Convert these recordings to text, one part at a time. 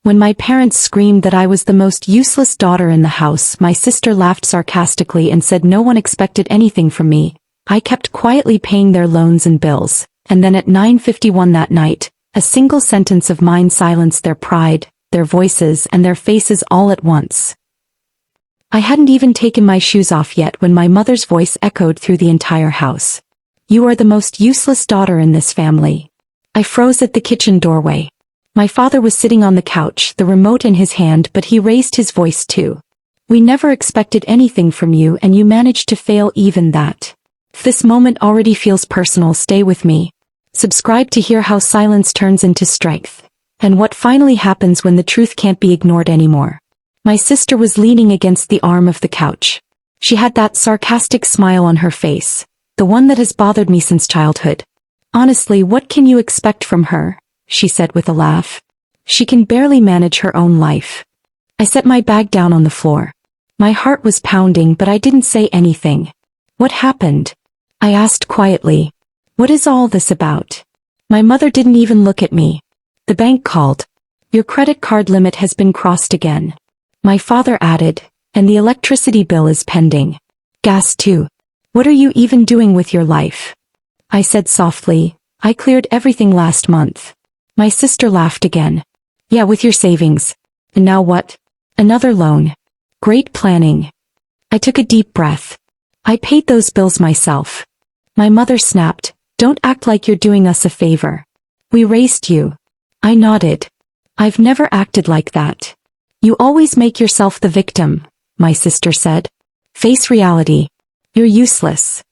When my parents screamed that I was the most useless daughter in the house, my sister laughed sarcastically and said no one expected anything from me. I kept quietly paying their loans and bills, and then at 9:51 that night, a single sentence of mine silenced their pride, their voices and their faces all at once. I hadn't even taken my shoes off yet when my mother's voice echoed through the entire house. "You are the most useless daughter in this family." I froze at the kitchen doorway. My father was sitting on the couch, the remote in his hand, but he raised his voice too. "We never expected anything from you and you managed to fail even that. If this moment already feels personal, stay with me. Subscribe to hear how silence turns into strength, and what finally happens when the truth can't be ignored anymore." My sister was leaning against the arm of the couch. She had that sarcastic smile on her face, the one that has bothered me since childhood. "Honestly, what can you expect from her?" she said with a laugh. "She can barely manage her own life." I set my bag down on the floor. My heart was pounding, but I didn't say anything. "What happened?" I asked quietly. "What is all this about?" My mother didn't even look at me. "The bank called. Your credit card limit has been crossed again." My father added, "And the electricity bill is pending. Gas too. What are you even doing with your life?" I said softly, "I cleared everything last month." My sister laughed again. "Yeah, with your savings. And now what? Another loan. Great planning." I took a deep breath. "I paid those bills myself." My mother snapped, "Don't act like you're doing us a favor. We raised you." I nodded. "I've never acted like that." "You always make yourself the victim," my sister said. "Face reality. You're useless."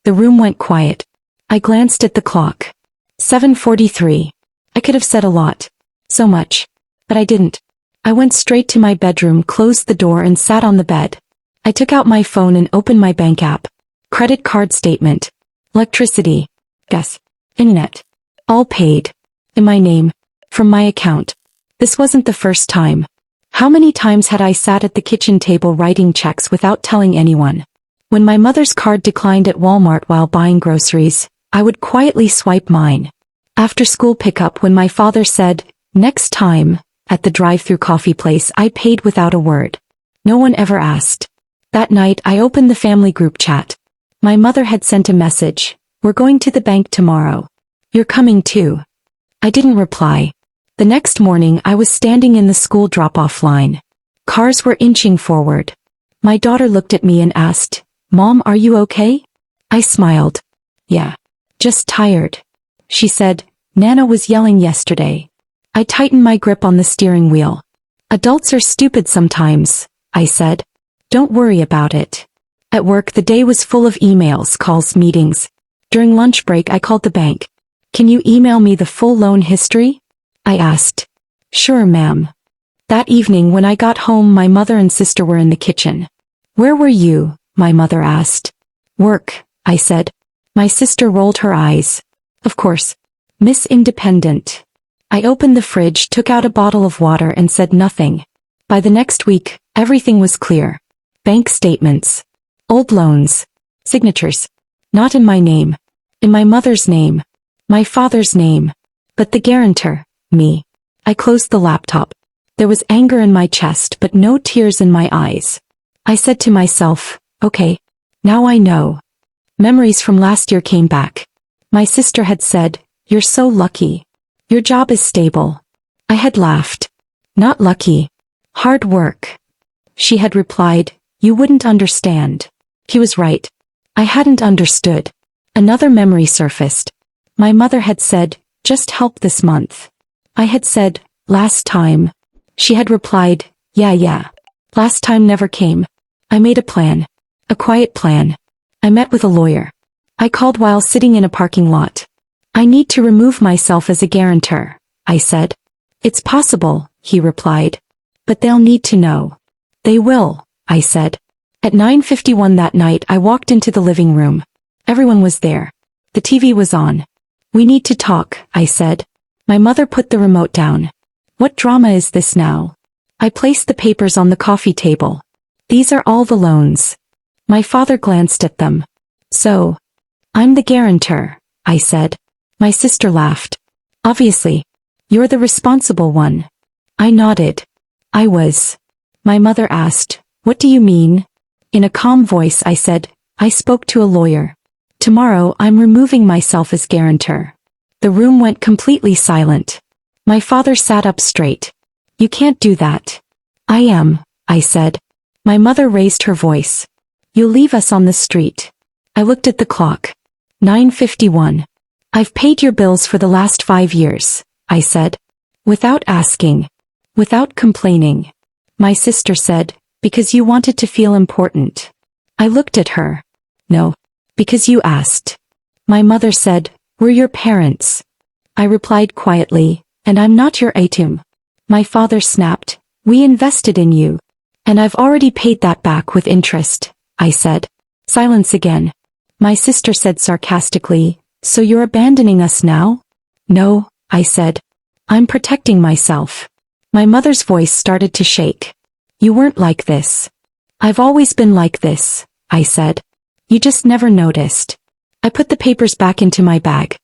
The room went quiet. I glanced at the clock. 7:43. I could have said a lot. So much. But I didn't. I went straight to my bedroom, closed the door and sat on the bed. I took out my phone and opened my bank app. Credit card statement. Electricity. Gas. Internet. All paid. In my name. From my account. This wasn't the first time. How many times had I sat at the kitchen table writing checks without telling anyone? When my mother's card declined at Walmart while buying groceries, I would quietly swipe mine. After school pickup, when my father said, "Next time," at the drive-thru coffee place, I paid without a word. No one ever asked. That night I opened the family group chat. My mother had sent a message, "We're going to the bank tomorrow. You're coming too." I didn't reply. The next morning I was standing in the school drop-off line. Cars were inching forward. My daughter looked at me and asked, "Mom, are you okay?" I smiled. "Yeah. Just tired." She said, "Nana was yelling yesterday." I tightened my grip on the steering wheel. "Adults are stupid sometimes," I said. "Don't worry about it." At work the day was full of emails, calls, meetings. During lunch break I called the bank. "Can you email me the full loan history?" I asked. "Sure, ma'am." That evening when I got home, my mother and sister were in the kitchen. "Where were you?" my mother asked. "Work," I said. My sister rolled her eyes. "Of course. Miss Independent." I opened the fridge, took out a bottle of water and said nothing. By the next week, everything was clear. Bank statements. Old loans. Signatures. Not in my name. In my mother's name. My father's name. But the guarantor, me. I closed the laptop. There was anger in my chest but no tears in my eyes. I said to myself, "Okay. Now I know." Memories from last year came back. My sister had said, "You're so lucky. Your job is stable." I had laughed. "Not lucky. Hard work." She had replied, "You wouldn't understand." He was right. I hadn't understood. Another memory surfaced. My mother had said, "Just help this month." I had said, "Last time." She had replied, Yeah. Last time never came." I made a plan. A quiet plan. I met with a lawyer. I called while sitting in a parking lot. "I need to remove myself as a guarantor," I said. "It's possible," he replied. "But they'll need to know." "They will," I said. At 9:51 that night I walked into the living room. Everyone was there. The TV was on. "We need to talk," I said. My mother put the remote down. "What drama is this now?" I placed the papers on the coffee table. "These are all the loans." My father glanced at them. "So, I'm the guarantor," I said. My sister laughed. "Obviously. You're the responsible one." I nodded. I was. My mother asked, "What do you mean?" In a calm voice I said, "I spoke to a lawyer. Tomorrow I'm removing myself as guarantor." The room went completely silent. My father sat up straight. "You can't do that." "I am," I said. My mother raised her voice. "You'll leave us on the street." I looked at the clock. 9:51. "I've paid your bills for the last 5 years," I said. Without asking. Without complaining. My sister said, "Because you wanted to feel important." I looked at her. "No. Because you asked." My mother said, "We're your parents." I replied quietly, "And I'm not your item." My father snapped, "We invested in you. And I've already paid that back with interest," I said. Silence again. My sister said sarcastically, "So you're abandoning us now?" "No," I said. "I'm protecting myself." My mother's voice started to shake. "You weren't like this." "I've always been like this," I said. "You just never noticed." I put the papers back into my bag.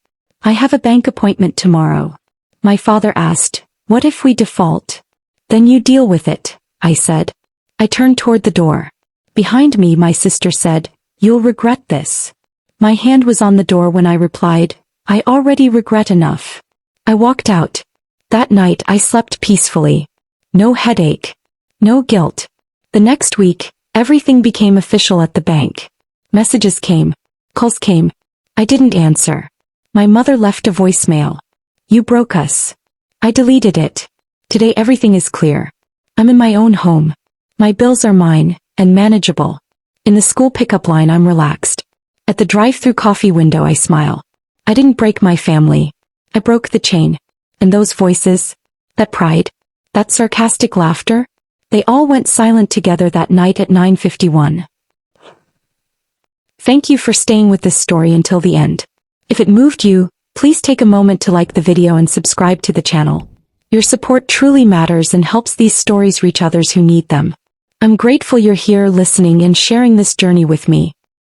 "I have a bank appointment tomorrow." My father asked, "What if we default?" "Then you deal with it," I said. I turned toward the door. Behind me my sister said, "You'll regret this." My hand was on the door when I replied, "I already regret enough." I walked out. That night I slept peacefully. No headache. No guilt. The next week, everything became official at the bank. Messages came. Calls came. I didn't answer. My mother left a voicemail. "You broke us." I deleted it. Today everything is clear. I'm in my own home. My bills are mine, and manageable. In the school pickup line I'm relaxed. At the drive-through coffee window I smile. I didn't break my family. I broke the chain. And those voices, that pride, that sarcastic laughter, they all went silent together that night at 9:51. Thank you for staying with this story until the end. If it moved you, please take a moment to like the video and subscribe to the channel. Your support truly matters and helps these stories reach others who need them. I'm grateful you're here listening and sharing this journey with me.